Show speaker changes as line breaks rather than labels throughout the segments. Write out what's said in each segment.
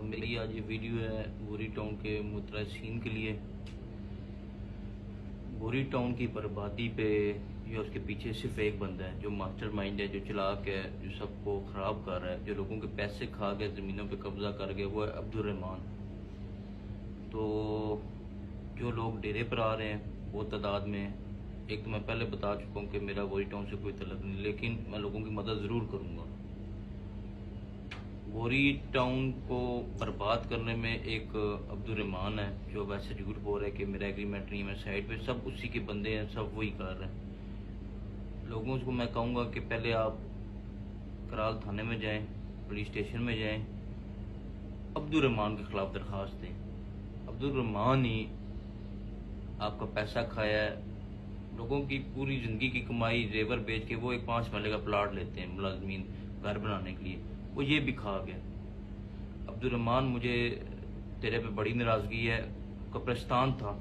میری آج یہ ویڈیو ہے بوری ٹاؤن کے مترسین کے لیے۔ بوری ٹاؤن کی بربادی پہ یا اس کے پیچھے صرف ایک بندہ ہے جو ماسٹر مائنڈ ہے، جو چلاک ہے، جو سب کو خراب کر رہا ہے، جو لوگوں کے پیسے کھا کے زمینوں پہ قبضہ کر گئے، وہ ہے عبدالرحمان۔ تو جو لوگ ڈیرے پر آ رہے ہیں بہت تعداد میں، ایک تو میں پہلے بتا چکا ہوں کہ میرا بوری ٹاؤن سے کوئی تعلق نہیں، لیکن میں لوگوں کی مدد ضرور کروں گا۔ بوری ٹاؤن کو برباد کرنے میں ایک عبدالرحمان ہے جو ویسے جھوٹ بول رہا ہے کہ میرا ایگریمنٹ نہیں ہے، میں سائٹ پہ سب اسی کے بندے ہیں، سب وہی کر رہے ہیں۔ لوگوں کو میں کہوں گا کہ پہلے آپ کرال تھانے میں جائیں، پولیس اسٹیشن میں جائیں، عبدالرحمان کے خلاف درخواست دیں۔ عبدالرحمان ہی آپ کا پیسہ کھایا ہے، لوگوں کی پوری زندگی کی کمائی زیور بیچ کے وہ ایک 5 محلے کا پلاٹ لیتے ہیں ملازمین گھر بنانے کے لیے، وہ یہ بھی کھا گیا۔ عبدالرحمان مجھے تیرے پہ بڑی ناراضگی ہے۔ قبرستان تھا،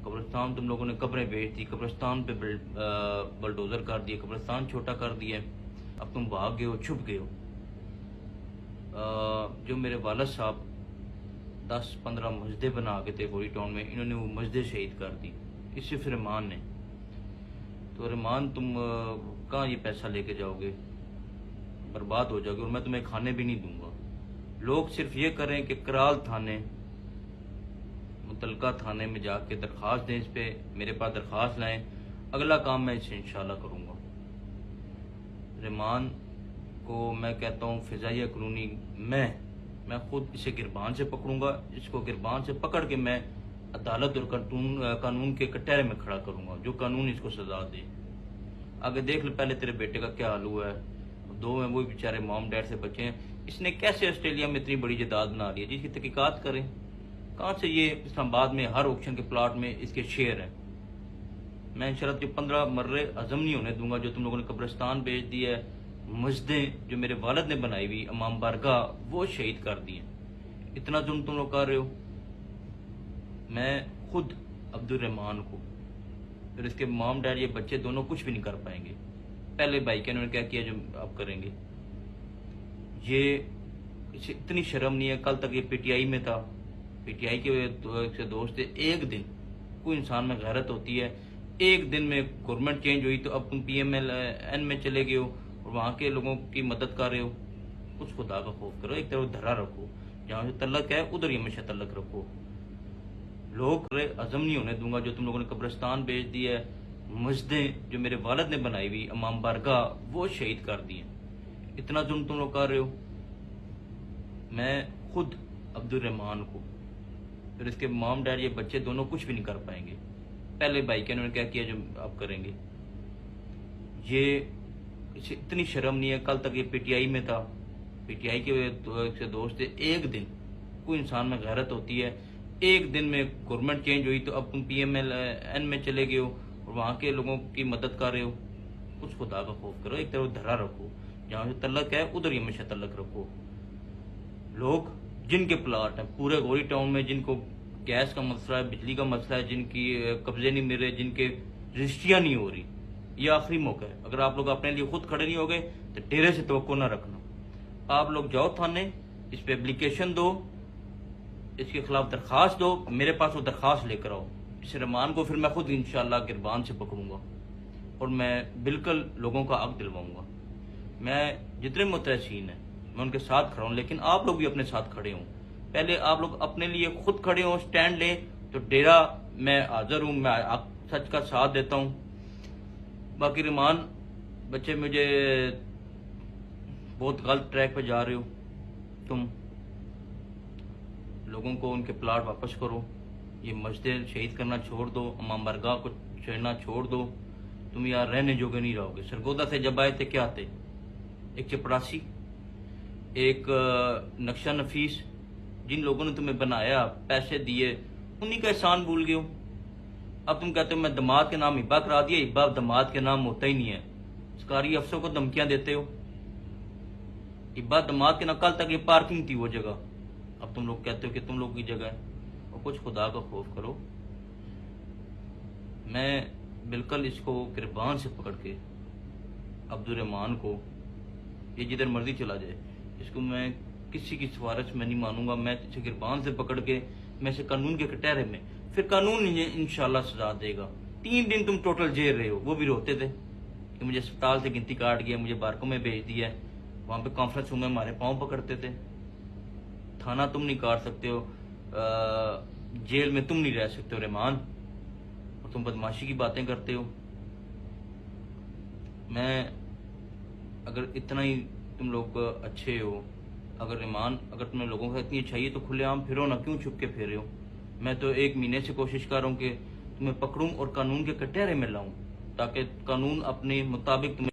قبرستان تم لوگوں نے قبریں بیچ دی، قبرستان پہ بلڈوزر کر دیا، قبرستان چھوٹا کر دیا، اب تم بھاگ گئے ہو، چھپ گئے ہو۔ جو میرے والد صاحب 10-15 مسجدیں بنا کے تھے بوری ٹاؤن میں، انہوں نے وہ مسجدیں شہید کر دی، اس صرف رحمان نے۔ تو رحمان تم کہاں یہ پیسہ لے کے جاؤ گے؟ برباد ہو جاؤ گے، اور میں تمہیں کھانے بھی نہیں دوں گا۔ لوگ صرف یہ کریں کہ کرال تھانے، متعلقہ تھانے میں جا کے درخواست دیں، اس پہ میرے پاس درخواست لائیں، اگلا کام میں اسے انشاءاللہ کروں گا۔ رحمان کو میں کہتا ہوں فضائیہ قانونی میں خود اسے گربان سے پکڑوں گا، اس کو گربان سے پکڑ کے میں عدالت اور قانون کے کٹہرے میں کھڑا کروں گا، جو قانون اس کو سزا دے۔ آگے دیکھ لے پہلے تیرے بیٹے کا کیا حال ہوا ہے، 2 ہیں وہ بیچارے موم ڈیڈ سے بچے ہیں، اس نے کیسے آسٹریلیا میں اتنی بڑی جائیداد بنا لی ہے؟ جس کی تحقیقات کریں، کہاں سے یہ اسلام آباد میں ہر آکشن کے پلاٹ میں اس کے شیئر ہیں۔ میں انشاءاللہ جو 15 مرے عزم نہیں ہونے دوں گا۔ جو تم لوگوں نے قبرستان بیچ دی ہے، مسجدیں جو میرے والد نے بنائی ہوئی امام بارگاہ وہ شہید کر دی ہیں، اتنا ظلم تم لوگ کر رہے ہو۔ میں خود عبدالرحمان کو، پھر اس کے مام ڈیڈ یہ بچے دونوں کچھ بھی نہیں کر پائیں گے۔ پہلے بھائی کے انہوں نے کیا کیا جو آپ کریں گے؟ یہ اسے اتنی شرم نہیں ہے، کل تک یہ پی ٹی آئی میں تھا، پی ٹی آئی کے دوست تھے۔ ایک دن کوئی انسان میں غیرت ہوتی ہے، ایک دن میں گورنمنٹ چینج ہوئی تو اب تم پی ایم ایل این میں چلے گئے ہو اور وہاں کے لوگوں کی مدد کر رہے ہو۔ کچھ خدا کا خوف کرو، ایک طرف دھرا رکھو، جہاں سے تعلق ہے ادھر ہی ہمیشہ تعلق رکھو۔ لوگ عزم نہیں ہونے دوں گا۔ جو تم لوگوں نے قبرستان بیچ دی ہے، مسجدیں جو میرے والد نے بنائی ہوئی امام بارگاہ وہ شہید کر دی ہیں، اتنا ظلم تم لوگ کر رہے ہو۔ میں خود عبدالرحمان کو، پھر اس کے مام ڈیڈ یہ بچے دونوں کچھ بھی نہیں کر پائیں گے۔ پہلے بھائی کے انہوں نے کیا کیا جو آپ کریں گے؟ یہ اسے اتنی شرم نہیں ہے، کل تک یہ پی ٹی آئی میں تھا، پی ٹی آئی کے دوست تھے۔ ایک دن کوئی انسان میں غیرت ہوتی ہے، ایک دن میں گورنمنٹ چینج ہوئی تو اب تم پی ایم ایل این میں چلے گئے ہو اور وہاں کے لوگوں کی مدد کر رہے ہو۔ کچھ خدا کا خوف کرو، ایک طرف دھرا رکھو، جہاں سے تعلق ہے ادھر ہی ہمیشہ تعلق رکھو۔ لوگ جن کے پلاٹ ہیں پورے گوری ٹاؤن میں، جن کو گیس کا مسئلہ ہے، بجلی کا مسئلہ ہے، جن کی قبضے نہیں مل رہے، جن کے رجسٹریاں نہیں ہو رہی، یہ آخری موقع ہے۔ اگر آپ لوگ اپنے لیے خود کھڑے نہیں ہوگے تو ڈیرے سے توقع نہ رکھنا۔ آپ لوگ جاؤ تھانے، اس پہ اپلیکیشن دو، اس کے خلاف درخواست دو، میرے پاس وہ درخواست لے کر آؤ۔ اس رحمان کو پھر میں خود انشاءاللہ گربان سے پکڑوں گا اور میں بالکل لوگوں کا حق دلواؤں گا۔ میں جتنے مترسین ہیں میں ان کے ساتھ کھڑا ہوں، لیکن آپ لوگ بھی اپنے ساتھ کھڑے ہوں۔ پہلے آپ لوگ اپنے لیے خود کھڑے ہوں، سٹینڈ لیں، تو ڈیرا میں حاضر ہوں، میں سچ کا ساتھ دیتا ہوں۔ باقی رحمان بچے مجھے بہت غلط ٹریک پہ جا رہے ہو، تم لوگوں کو ان کے پلاٹ واپس کرو، یہ مسجدیں شہید کرنا چھوڑ دو، امام بارگاہ کو چھیڑنا چھوڑ دو، تم یار رہنے جوگے نہیں رہو گے۔ سرگودا سے جب آئے تھے کیا تھے؟ ایک چپڑاسی، ایک نقشہ نفیس، جن لوگوں نے تمہیں بنایا، پیسے دیے، انہی کا احسان بھول گئے ہو۔ اب تم کہتے ہو میں دماد کے نام ہبا کرا دیا، ہبا دماد کے نام ہوتا ہی نہیں ہے، سرکاری افسروں کو دھمکیاں دیتے ہو۔ ہبا دماد کے نام، کل تک یہ پارکنگ تھی وہ جگہ، اب تم لوگ کہتے ہو کہ تم لوگ کی جگہ ہے۔ اور کچھ خدا کا خوف کرو۔ میں بالکل اس کو گربان سے پکڑ کے عبدالرحمان کو، یہ جدھر مرضی چلا جائے، اس کو میں کسی کی سفارش میں نہیں مانوں گا. میں تجھے گربان سے پکڑ کے میں سے قانون کے کٹہرے میں پھر قانون انشاءاللہ سزا دے گا. 3 دن تم ٹوٹل جیل رہے ہو. وہ بھی روتے تھے کہ مجھے اسپتال سے گنتی کاٹ گیا, مجھے بارکوں میں بھیج دیا ہے. وہاں پہ کانفرنس روم میں ہمارے پاؤں پکڑتے تھے. تھانہ تم نہیں کاٹ سکتے ہو, جیل میں تم نہیں رہ سکتے ہو ریمان, اور تم بدماشی کی باتیں کرتے ہو. میں اگر اتنا ہی تم لوگ اچھے ہو, اگر ریمان اگر تمہیں لوگوں کا اتنی اچھائی ہے تو کھلے عام پھرو نا, کیوں چھپ کے پھر ہو؟ میں تو 1 مہینے سے کوشش کر رہا ہوں کہ تمہیں پکڑوں اور قانون کے کٹہرے میں لاؤں, تاکہ قانون اپنے مطابق تمہیں